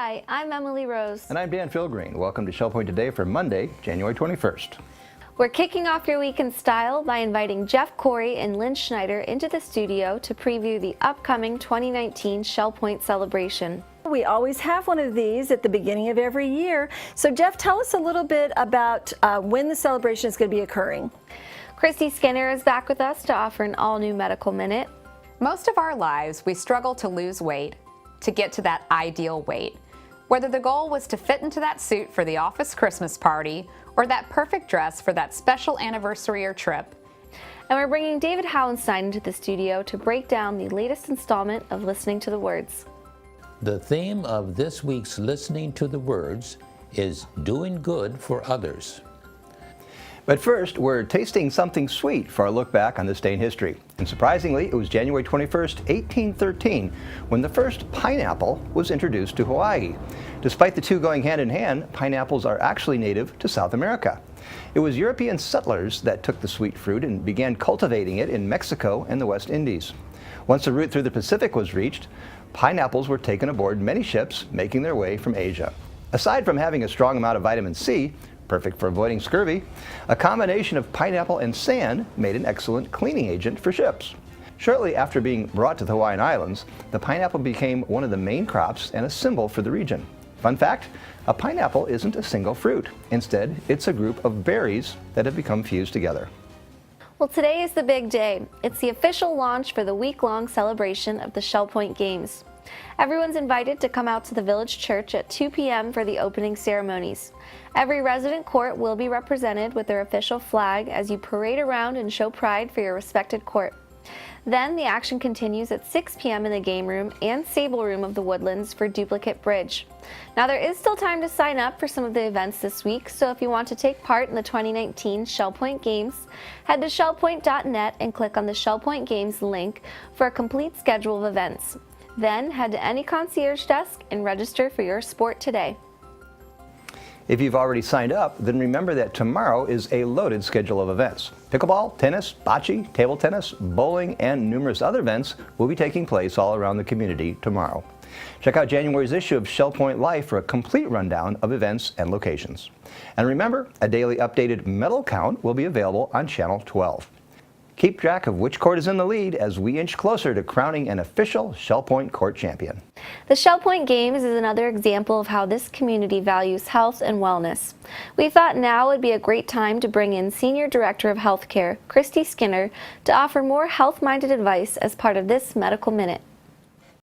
Hi, I'm Emily Rose. And I'm Dan Philgreen. Welcome to Shell Point Today for Monday, January 21st. We're kicking off your week in style by inviting Jeff Corey and Lynn Schneider into the studio to preview the upcoming 2019 Shell Point celebration. We always have one of these at the beginning of every year. So Jeff, tell us a little bit about when the celebration is going to be occurring. Christy Skinner is back with us to offer an all-new medical minute. Most of our lives, we struggle to lose weight, to get to that ideal weight. Whether the goal was to fit into that suit for the office Christmas party or that perfect dress for that special anniversary or trip. And we're bringing David Hauenstein into the studio to break down the latest installment of Listening to the Words. The theme of this week's Listening to the Words is doing good for others. But first, we're tasting something sweet for our look back on this day in history. And surprisingly, it was January 21st, 1813, when the first pineapple was introduced to Hawaii. Despite the two going hand in hand, pineapples are actually native to South America. It was European settlers that took the sweet fruit and began cultivating it in Mexico and the West Indies. Once the route through the Pacific was reached, pineapples were taken aboard many ships making their way from Asia. Aside from having a strong amount of vitamin C, perfect for avoiding scurvy, a combination of pineapple and sand made an excellent cleaning agent for ships. Shortly after being brought to the Hawaiian Islands, the pineapple became one of the main crops and a symbol for the region. Fun fact, a pineapple isn't a single fruit. Instead, it's a group of berries that have become fused together. Well, today is the big day. It's the official launch for the week-long celebration of the Shell Point Games. Everyone's invited to come out to the village church at 2 p.m. for the opening ceremonies. Every resident court will be represented with their official flag as you parade around and show pride for your respected court. Then the action continues at 6 p.m. in the game room and stable room of the Woodlands for Duplicate Bridge. Now there is still time to sign up for some of the events this week, so if you want to take part in the 2019 Shell Point Games, head to shellpoint.net and click on the Shell Point Games link for a complete schedule of events. Then head to any concierge desk and register for your sport today. If you've already signed up, then remember that tomorrow is a loaded schedule of events. Pickleball, tennis, bocce, table tennis, bowling, and numerous other events will be taking place all around the community tomorrow. Check out January's issue of Shell Point Life for a complete rundown of events and locations. And remember, a daily updated medal count will be available on Channel 12. Keep track of which court is in the lead as we inch closer to crowning an official Shell Point court champion. The Shell Point Games is another example of how this community values health and wellness. We thought now would be a great time to bring in Senior Director of Healthcare, Christy Skinner, to offer more health-minded advice as part of this Medical Minute.